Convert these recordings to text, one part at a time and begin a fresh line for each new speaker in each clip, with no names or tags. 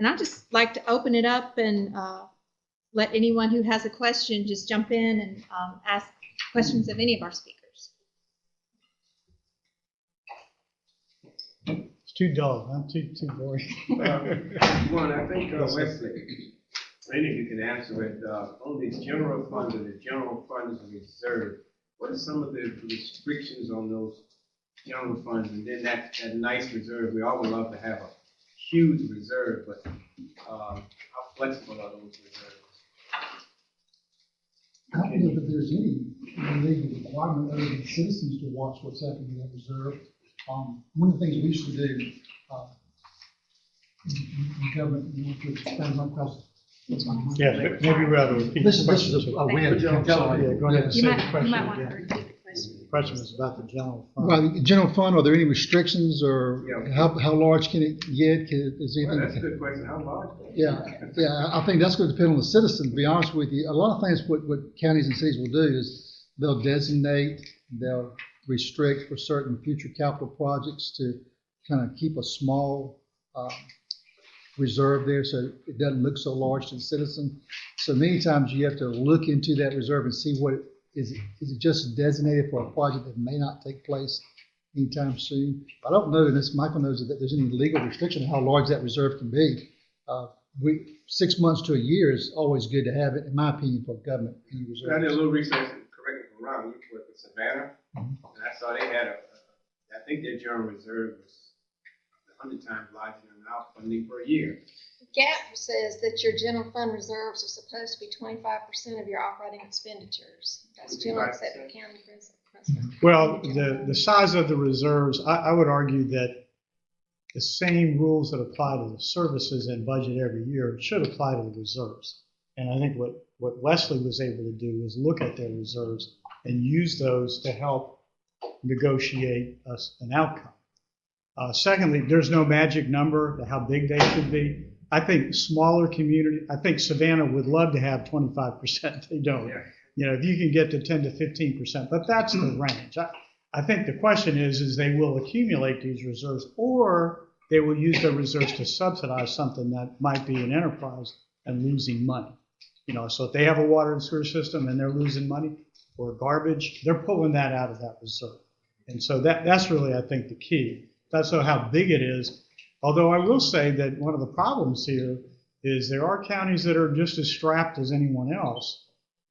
And I'd just like to open it up and let anyone who has a question just jump in and ask questions of any of our speakers.
It's too dull, huh? Too boring.
One, I think Wesley, maybe you can answer it. On these general funds and the general funds reserve, what are some of the restrictions on those general funds? And then that nice reserve, we all would love to have a huge reserve, but how flexible are those reserves?
I don't know that there's any legal requirement other than citizens to watch what's happening in that reserve. One of the things we used to do in government, to expand my question.
Yeah, maybe rather repeat
This
the question.
is a win.
Yeah, go ahead and say the
You
question
might want to
again.
repeat the question.
The question was about the general fund.
Well, the general fund, are there any restrictions or how large can it get? Is
Well,
anything?
that's a good question. How large?
Yeah, I think that's going to depend on the citizen, to be honest with you. A lot of things what counties and cities will do is they'll designate, they'll restrict for certain future capital projects to kind of keep a small reserve there so it doesn't look so large to the citizen. So many times you have to look into that reserve and see what is it just designated for a project that may not take place anytime soon. I don't know, and this Michael knows that there's any legal restriction on how large that reserve can be. 6 months to a year is always good to have it, in my opinion, for government.
I did a little research, correct me if I'm wrong, you worked with Savannah, and I saw they had I think their general reserve was 100 times larger than our funding per year.
GAAP says that your general fund reserves are supposed to be 25% of your operating expenditures. That's general accepted accounting principle.
Well, the size of the reserves, I would argue that the same rules that apply to the services and budget every year should apply to the reserves. And I think what Wesley was able to do is look at their reserves and use those to help negotiate an outcome. Secondly, there's no magic number to how big they should be. I think smaller community, I think Savannah would love to have 25%. They don't.
Yeah.
You know, if you can get to 10 to 15%, but that's the range. I think the question is they will accumulate these reserves, or they will use their reserves to subsidize something that might be an enterprise and losing money. You know, so if they have a water and sewer system and they're losing money, or garbage, they're pulling that out of that reserve. And so that's really, I think, the key. That's how big it is. Although I will say that one of the problems here is there are counties that are just as strapped as anyone else.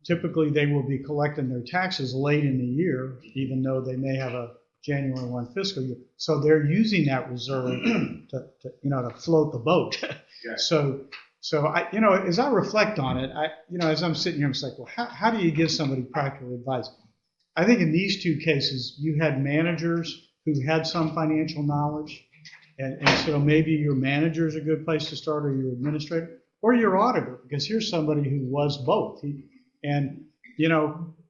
Typically, they will be collecting their taxes late in the year, even though they may have a January 1 fiscal year. So they're using that reserve to float the boat.
Yeah.
So I, as I reflect on it, as I'm sitting here, I'm just like, well, how do you give somebody practical advice? I think in these two cases, you had managers who had some financial knowledge. And so maybe your manager is a good place to start, or your administrator, or your auditor, because here's somebody who was both.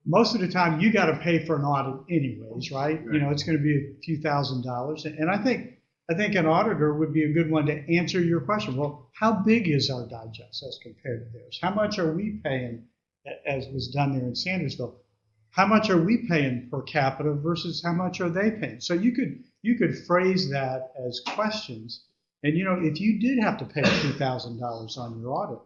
Most of the time you got to pay for an audit anyways, right? It's going to be a few $1,000s. And I think an auditor would be a good one to answer your question. Well, how big is our digest as compared to theirs? How much are we paying, as was done there in Sandersville? How much are we paying per capita versus how much are they paying? So you could phrase that as questions. And, if you did have to pay $2,000 on your audit,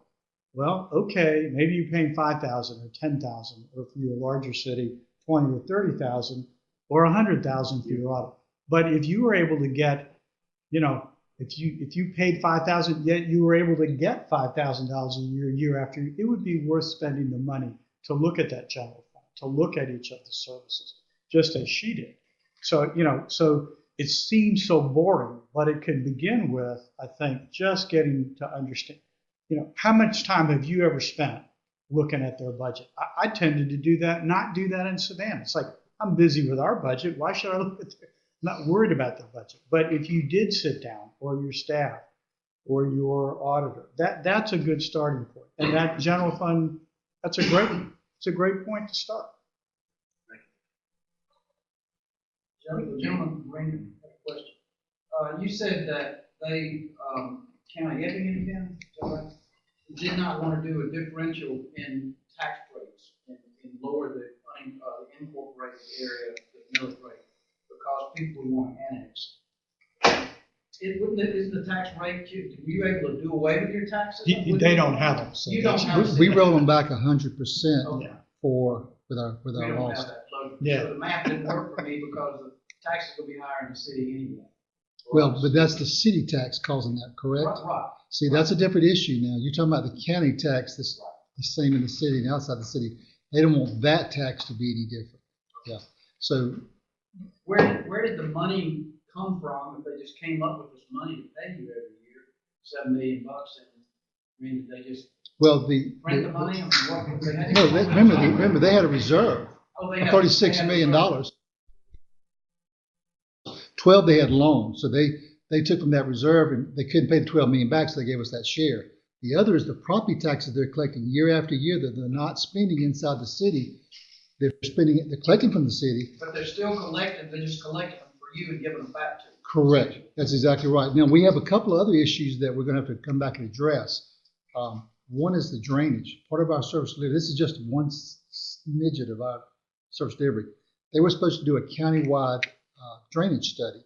well, okay, maybe you're paying $5,000 or $10,000, or if you're a larger city, $20,000 or $30,000 or $100,000 for your audit. But if you were able to get, if you paid $5,000, yet you were able to get $5,000 a year after, it would be worth spending the money to look at that general fund, to look at each of the services, just as she did. So, so it seems so boring, but it could begin with, I think, just getting to understand, how much time have you ever spent looking at their budget? I tended to not do that in Savannah. It's like, I'm busy with our budget. Why should I look at their, I'm not worried about their budget. But if you did sit down, or your staff, or your auditor, that's a good starting point. And that general fund, it's a great point to start.
Gentleman, Raymond, had a question. You said that they, County Epping, did not want to do a differential in tax rates and lower the unincorporated area, the millage rate, because people want to annex. Isn't the tax rate, were you able to do away with your taxes?
They don't have them, so
You don't
that's-
have-
We roll them back 100%
Okay.
with our
We don't
loss.
have that luxury.
Yeah.
So the math didn't work for me because the taxes will be higher in the city anyway.
Well, but that's the city tax causing that, correct?
Right.
See, that's a different issue now. You're talking about the county tax that's the same in the city and outside the city. They don't want that tax to be any different. Yeah. So,
Where did the money come from if they just came up with this money to pay you every year, $7 million? And, I mean, did they just
well,
print the money? I mean, what they had?
no, remember they had a reserve
Oh,
of $36 million. 12 they had loans, so they took from that reserve and they couldn't pay the 12 million back, so they gave us that share. The other is the property taxes they're collecting year after year that they're not spending inside the city. They're collecting from the city.
But they're still collecting, they're just collecting them for you and giving them back to you.
Correct. That's exactly right. Now, we have a couple of other issues that we're going to have to come back and address. One is the drainage. Part of our service delivery, this is just one smidget of our service delivery. They were supposed to do a countywide drainage study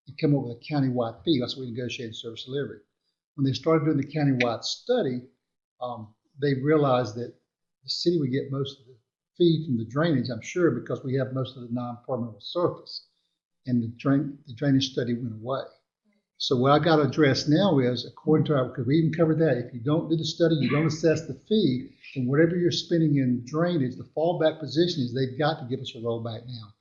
and come up with a countywide fee. That's what we negotiated service delivery. When they started doing the countywide study, they realized that the city would get most of the fee from the drainage, I'm sure, because we have most of the non-permeable surface. And the drainage study went away. So what I got to address now is, according to our, because we even covered that, if you don't do the study, you don't assess the fee, and whatever you're spending in drainage, the fallback position is they've got to give us a rollback now.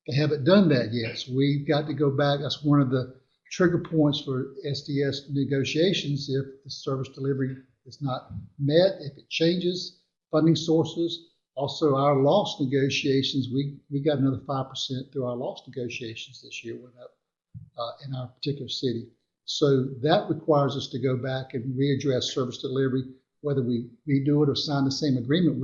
They haven't done that yet, so we've got to go back. That's one of the trigger points for SDS negotiations if the service delivery is not met, if it changes funding sources. Also, our loss negotiations, we got another 5% through our loss negotiations this year went up in our particular city. So that requires us to go back and readdress service delivery, whether we redo it or sign the same agreement.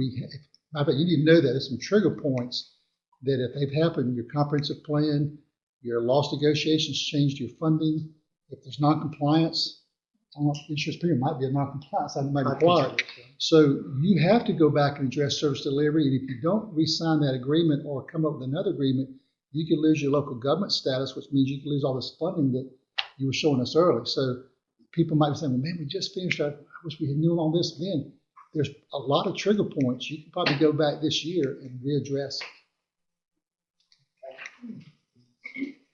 I bet you need to know that there's some trigger points that if they've happened, your comprehensive plan, your loss negotiations changed your funding. If there's non-compliance, insurance premium might be a non-compliance, that might require it. So you have to go back and address service delivery, and if you don't re-sign that agreement or come up with another agreement, you could lose your local government status, which means you could lose all this funding that you were showing us early. So people might be saying, well, man, we just finished our, I wish we had known all this then. There's a lot of trigger points. You can probably go back this year and readdress.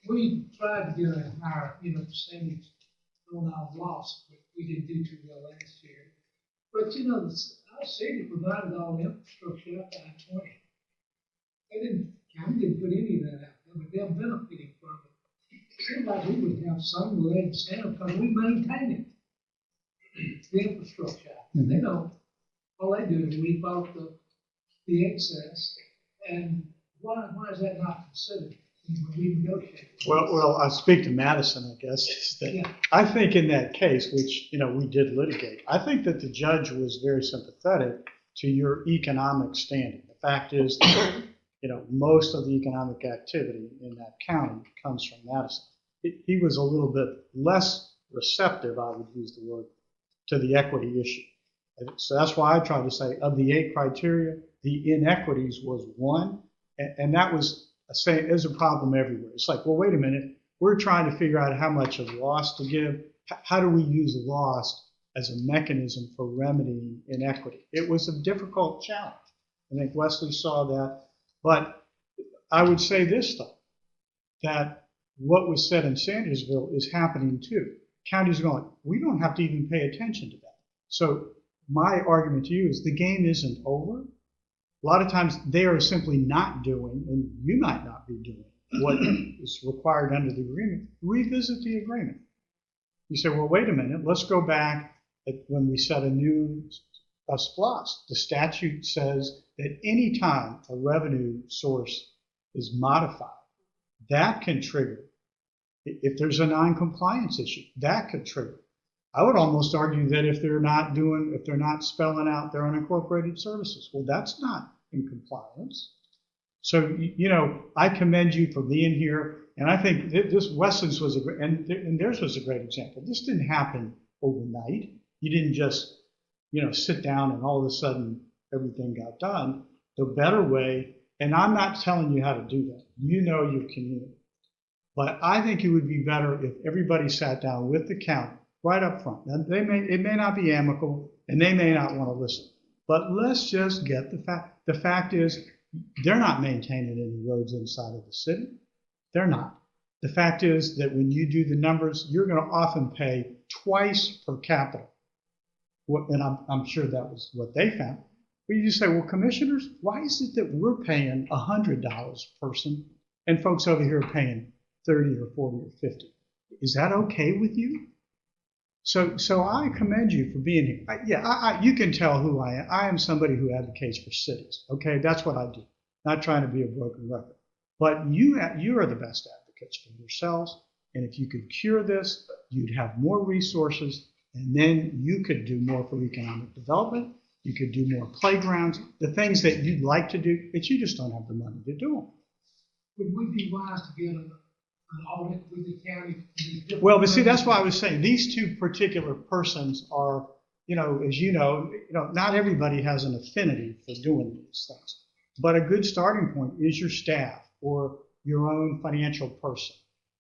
We tried to get a higher, percentage on our loss, but we didn't do too well last year. But our city provided all the infrastructure up to I-20. County didn't put any of that out there, but they're benefiting from it. It seems like we would have some leg to stand up because we maintain it. The infrastructure. And they don't. All they do is leave out the excess. And why is that not considered when we negotiate?
Well, I speak to Madison, I guess, is that
Yeah.
I think in that case, which, we did litigate, I think that the judge was very sympathetic to your economic standing. The fact is, most of the economic activity in that county comes from Madison. He was a little bit less receptive, I would use the word, to the equity issue. So that's why I tried to say, of the 8 criteria, the inequities was one, and that was is a problem everywhere. It's like, well, wait a minute, we're trying to figure out how much of loss to give. How do we use loss as a mechanism for remedying inequity? It was a difficult challenge. I think Wesley saw that. But I would say this, though, that what was said in Sandersville is happening too. Counties are going, we don't have to even pay attention to that. So my argument to you is the game isn't over. A lot of times they are simply not doing, and you might not be doing, what is required under the agreement. Revisit the agreement. You say, well, wait a minute, let's go back when we set a new SPLOST. The statute says that any time a revenue source is modified, that can trigger. If there's a non-compliance issue, that could trigger. I would almost argue that if they're not spelling out their unincorporated services, well, that's not in compliance. So, I commend you for being here, and I think this Wesley's was and theirs was a great example. This didn't happen overnight. You didn't just, sit down and all of a sudden everything got done. The better way, and I'm not telling you how to do that. You know your community. But I think it would be better if everybody sat down with the county right up front. Now, it may not be amicable, and they may not want to listen. But let's just get the fact. The fact is, they're not maintaining any roads inside of the city. They're not. The fact is that when you do the numbers, you're going to often pay twice per capita. And I'm sure that was what they found. But you just say, well, commissioners, why is it that we're paying $100 a person and folks over here are paying 30 or 40 or 50? Is that okay with you? So I commend you for being here. You can tell who I am. I am somebody who advocates for cities. Okay, that's what I do. Not trying to be a broken record. But you are the best advocates for yourselves. And if you could cure this, you'd have more resources, and then you could do more for economic development. You could do more playgrounds, the things that you'd like to do, but you just don't have the money to do them.
Would we be wise to get an audit with the county?
Well, but see, that's why I was saying these two particular persons are, as you know, not everybody has an affinity for doing these things. But a good starting point is your staff or your own financial person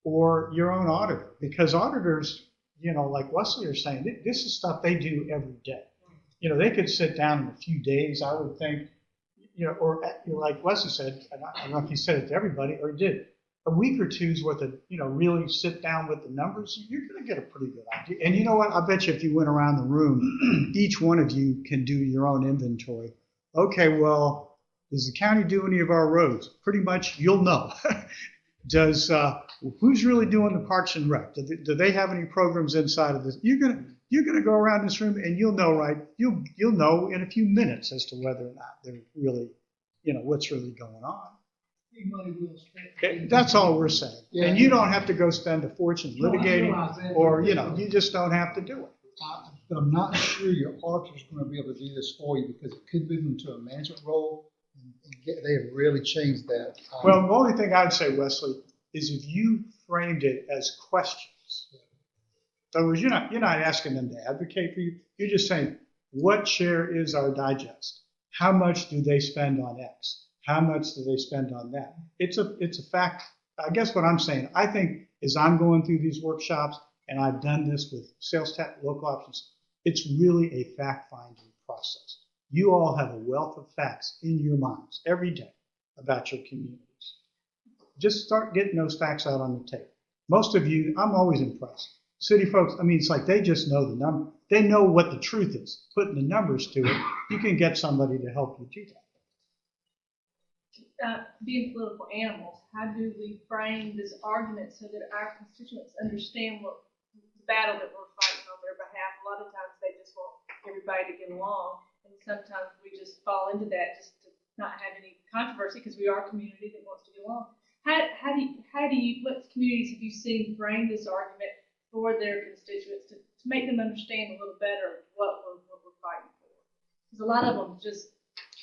or your own auditor, because auditors, like Wesley is saying, this is stuff they do every day. They could sit down in a few days, I would think, or like Wesley said, I don't know if he said it to everybody or did, a week or two's worth of, really sit down with the numbers, you're going to get a pretty good idea. And you know what? I bet you if you went around the room, each one of you can do your own inventory. Okay, well, does the county do any of our roads? Pretty much you'll know. Does who's really doing the Parks and Rec? Do they have any programs inside of this? You're gonna go around this room and you'll know, right? You'll know in a few minutes as to whether or not they're really, what's really going on.
Money well spent.
That's all we're saying.
Yeah.
And you don't have to go spend a fortune
No, I
litigating,
realize that.
or you just don't have to do it.
I'm not sure your auditor's going to be able to do this for you because it could move into a management role. They have really changed that.
Well, the only thing I'd say, Wesley, is if you framed it as questions. In other words, you're not asking them to advocate for you. You're just saying, what share is our digest? How much do they spend on X? How much do they spend on that? It's a fact. I guess what I'm saying, I think as I'm going through these workshops, and I've done this with sales tax, local options, it's really a fact-finding process. You all have a wealth of facts in your minds every day about your communities. Just start getting those facts out on the table. Most of you, I'm always impressed. City folks, it's like they just know the number. They know what the truth is. Putting the numbers to it, you can get somebody to help you do that.
Being political animals, how do we frame this argument so that our constituents understand what the battle that we're fighting on their behalf? A lot of times they just want everybody to get along, and sometimes we just fall into that just to not have any controversy because we are a community that wants to get along. How do you what communities have you seen frame this argument for their constituents to make them understand a little better what we're fighting for? Because a lot of them just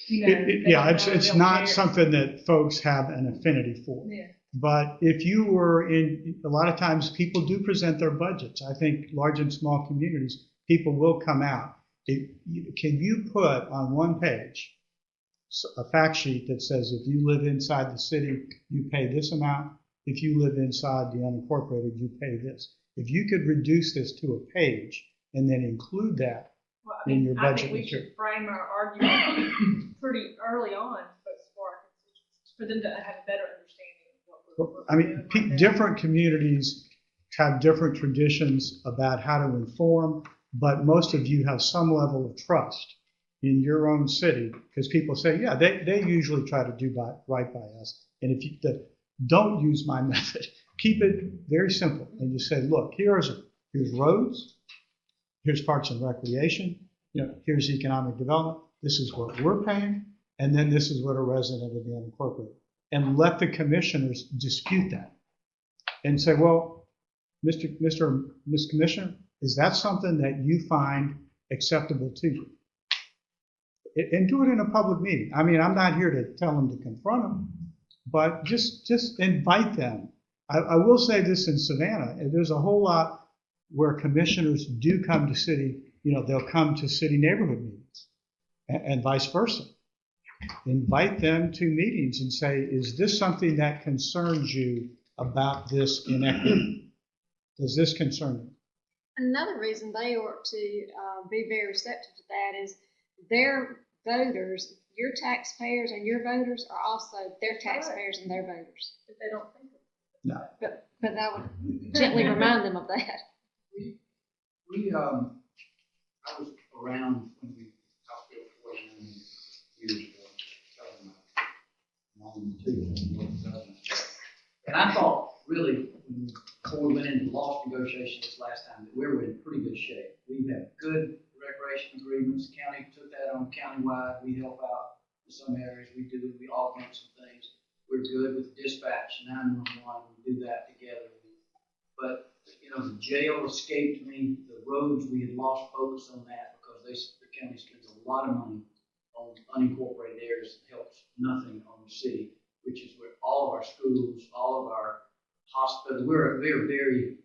it's not something that folks have an affinity for.
Yeah.
But if you were a lot of times people do present their budgets. I think large and small communities, people will come out. Can you put on one page a fact sheet that says if you live inside the city, you pay this amount. If you live inside the unincorporated, you pay this. If you could reduce this to a page and then include that in your budget
I think we
material.
should frame our argument pretty early on for our constituents, for them to have a better understanding of what we're doing.
Different communities have different traditions about how to inform, but most of you have some level of trust in your own city because people say, yeah, they usually try to do right by us. And if you don't use my method, keep it very simple and just say, look, here's roads, here's parks and recreation, here's economic development, this is what we're paying, and then this is what a resident of the unincorporated. And let the commissioners dispute that and say, well, Mr. or Ms. Commissioner, is that something that you find acceptable to you? And do it in a public meeting. I'm not here to tell them to confront them, but just invite them. I will say this in Savannah, there's a whole lot where commissioners do come to city, they'll come to city neighborhood meetings and vice versa. Invite them to meetings and say, is this something that concerns you about this inequity. Does this concern you?
Another reason they ought to be very receptive to that is their voters, your taxpayers and your voters are also their taxpayers and their voters.
If they don't think of it.
But I would gently remind them of that.
I was around when we House Bill 49 years ago, talking about long too. And I thought really, before we went into loss negotiations this last time, that we were in pretty good shape. We have good recreation agreements. County took that on countywide. We help out in some areas. We augment some things. We're good with dispatch, 911. We do that together. But the jail escaped me. The roads, we had lost focus on that because the county spends a lot of money on unincorporated areas that helps nothing on the city, which is where all of our schools, all of our hospitals, we're very,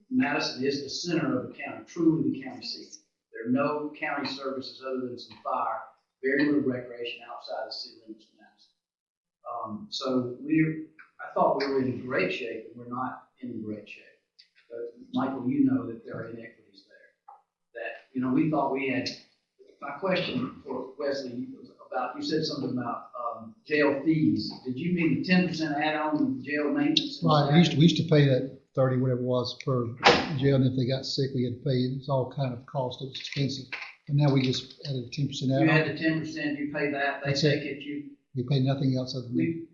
Madison is the center of the county, truly the county seat. There are no county services other than some fire, very little recreation outside the city limits of Madison. So I thought we were in great shape, and we're not in great shape. But Michael, you know that there are inequities there. That, we thought we had, my question for Wesley was about, you said something about jail fees. Did you mean the 10% add-on to jail maintenance?
Right, we used to pay that 30, whatever it was, per jail, and if they got sick, we had to pay it. It's all kind of cost, it was expensive. And now we just added a 10% add-on.
You had the 10%, you pay that, they take it,
We pay nothing else other than that.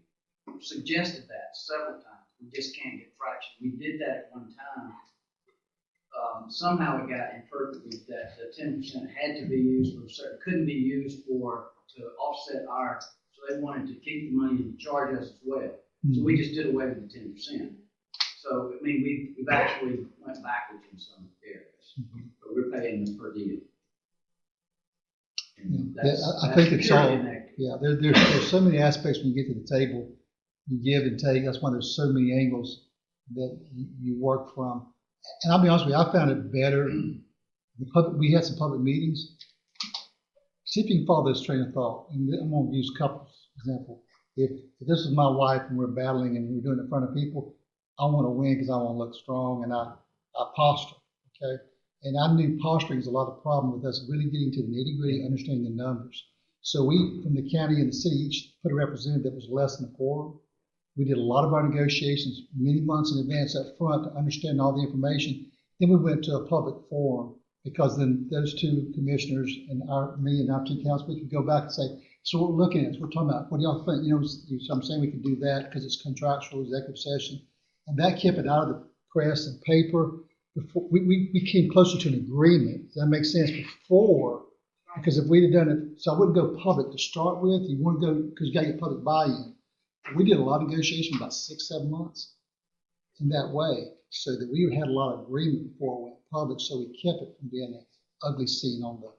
We suggested that several times. We just can't get traction. We did that at one time. Somehow it got interpreted that the 10% had to be used for certain, couldn't be used to offset so they wanted to keep the money and charge us as well. Mm-hmm. So we just did away with the 10%. So, we've actually went backwards in some areas, but we're paying them per deal.
I think it's all, there's so many aspects when you get to the table, you give and take. That's why there's so many angles that you work from. And I'll be honest with you, I found it better. We had some public meetings. See if you can follow this train of thought. And I'm going to use couples example. If this is my wife and we're battling and we're doing it in front of people, I want to win because I want to look strong, and I posture, okay? And I knew posturing is a lot of problem with us really getting to the nitty-gritty, understanding the numbers. So we, from the county and the city, each put a representative that was less than a quorum. We did a lot of our negotiations many months in advance up front to understand all the information. Then we went to a public forum because then those two commissioners and me and our two council, we could go back and say, so what we're looking at is we're talking about, what do y'all think? So I'm saying we could do that because it's contractual executive session. And that kept it out of the press and paper. Before we came closer to an agreement. Does that make sense? Before, because if we'd have done it, so I wouldn't go public to start with. You want to go because you got to get public buy-in. We did a lot of negotiation, about 6-7 months, in that way, so that we had a lot of agreement before it went public. So we kept it from being an ugly scene on the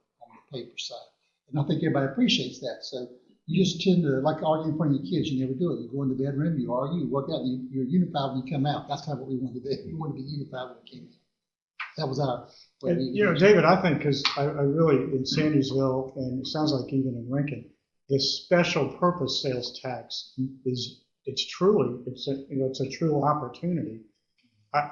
paper side. And I think everybody appreciates that. So you just tend to, like arguing in front of your kids, you never do it. You go in the bedroom, you argue, you work out, you're unified when you come out. That's kind of what we wanted to do. We wanted to be unified when we came out. That was our way.
David, I think, because I really, in Sandersville, and it sounds like even in Lincoln, the special purpose sales tax it's a true opportunity.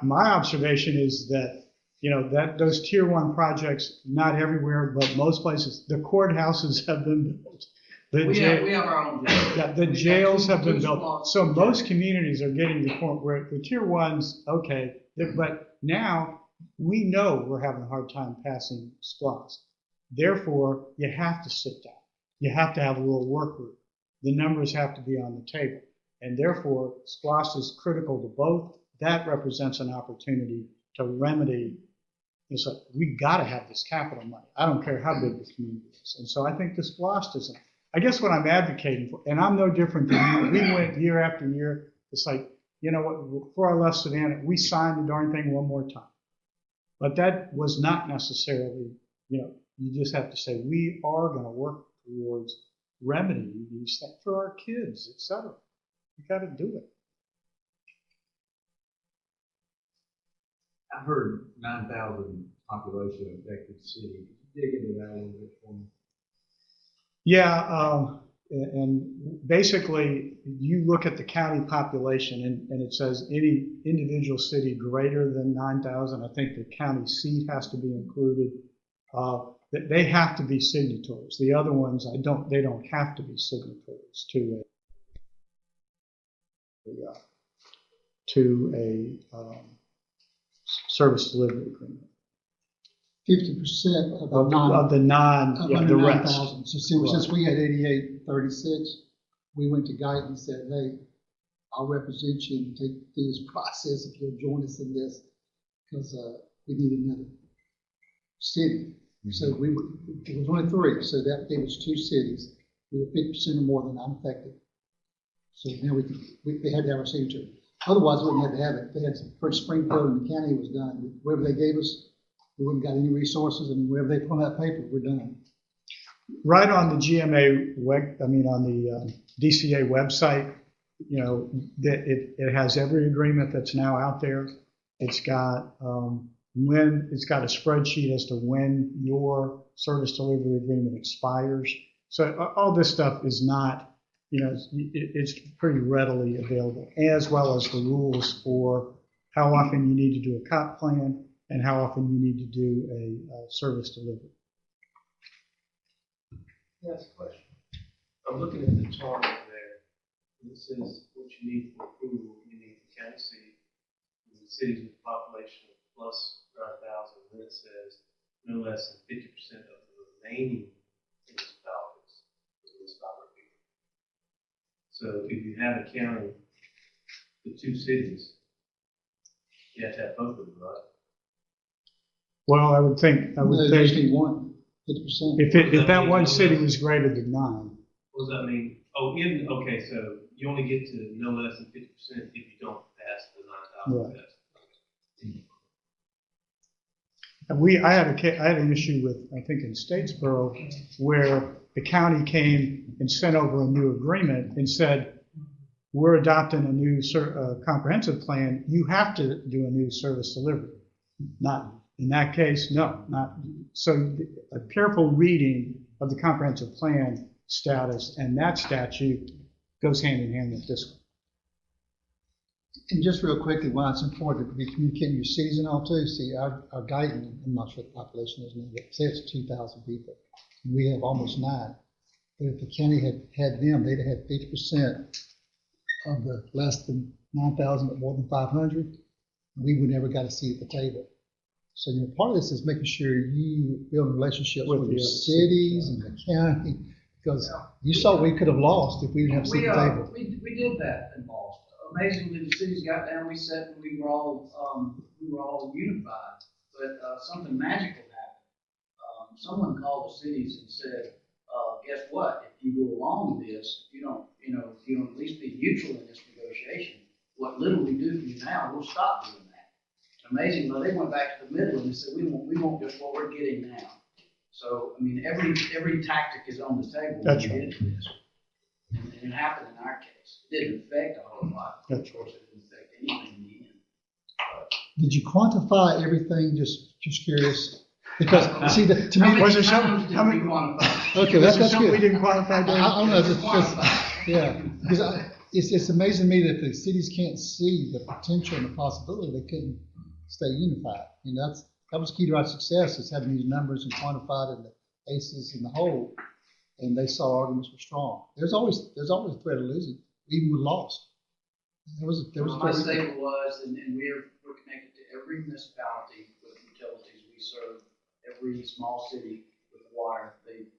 My observation is that, that those tier 1 projects, not everywhere, but most places, the courthouses have been built.
We have our own jail.
Yeah, the jails have been built. So most communities are getting to the point where the tier 1s, okay, but now we know we're having a hard time passing SPLOST. Therefore, you have to sit down. You have to have a little work group. The numbers have to be on the table. And therefore, SPLOST is critical to both. That represents an opportunity to remedy. It's like, we got to have this capital money. I don't care how big the community is. And so I think the SPLOST isn't. I guess what I'm advocating for, and I'm no different than you, we went year after year. It's like, what, before I left Savannah, we signed the darn thing one more time. But that was not necessarily, you just have to say, we are going to work towards remedying these things for our kids, et cetera. You got to do it.
I heard 9,000 population affected city. Could you dig into that a little bit for me?
Yeah, And basically, you look at the county population, and it says any individual city greater than 9,000. I think the county seat has to be included. They have to be signatories. The other ones, they don't have to be signatories to a service delivery agreement.
50% of
The
the
rest.
9,000. So since we had 8836, we went to Guyton and said, hey, I'll represent you and take through this process if you'll join us in this, because we need another city. So it was only 3, so that gave us 2 cities. We were 50% or more than unaffected. So now they had to have our signature. Otherwise, we wouldn't have to have it. They had first Springfield and the county was done. Whatever they gave us, we wouldn't got any resources, and wherever they put on that paper, we're done.
Right on the GMA on the DCA website, that it has every agreement that's now out there. It's got it's got a spreadsheet as to when your service delivery agreement expires. So all this stuff is not, it's pretty readily available, as well as the rules for how often you need to do a comp plan and how often you need to do a service delivery.
That's a question. I'm looking at the chart there. This is what you need for approval. You need the county seat, the cities with a population of plus 9,000. Then it says no less than 50% of the remaining municipalities. So if you have a county with 2 cities, you have to have both of them, right?
Well, I would think
Just need 1, 50%.
if that one city was greater than 9.
What does that mean? Okay, so you only get to no less than 50% if you don't pass the 9,000 test.
I had an issue with, I think in Statesboro, where the county came and sent over a new agreement and said, we're adopting a new comprehensive plan. You have to do a new service delivery. Not in that case, no, not. So a careful reading of the comprehensive plan status and that statute goes hand in hand with this one.
And just real quickly, why it's important to be communicating your cities and all too. See, our Guyton, I'm not sure what the population is now, but say it's 2,000 people. We have almost 9. But if the county had them, they'd have had 50% of the less than 9,000 but more than 500. We would never got a seat at the table. So part of this is making sure you build relationships with your cities and the county, because you saw we could have lost if we didn't have a seat at the table.
We did that and lost. Amazingly, the cities got down. We sat and we were all unified. But something magical happened. Someone called the cities and said, "Guess what? If you go along with this, if you don't at least be neutral in this negotiation. What little we do for you now, we'll stop doing that." Amazingly, they went back to the middle and said, "We want just what we're getting now." So I mean, every tactic is on the table when you get into this. And it happened in our case. It didn't affect a whole lot. Of course, it didn't affect anything in the end.
Did you quantify everything? Just curious. Because see, to me,
Was there something?
How many quantified?
Okay, that's good.
We didn't quantify that.
I don't know. Yeah, because it's amazing to me that the cities can't see the potential and the possibility they couldn't stay unified. That was key to our success, is having these numbers and quantified in the aces and the whole. And they saw arguments were strong. There's always a threat of losing, even with loss.
My statement was, and we're connected to every municipality with utilities. We serve every small city with water. They've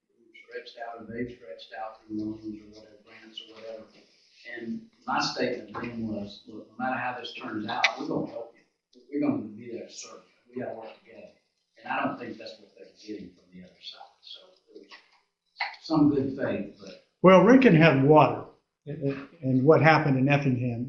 stretched out through loans or whatever, grants or whatever. And my statement then was, look, no matter how this turns out, we're going to help you. We're going to be there to serve you. We got to work together. And I don't think that's what they're getting from the other side. So it was some good faith, but.
Well, Rincon had water, and what happened in Effingham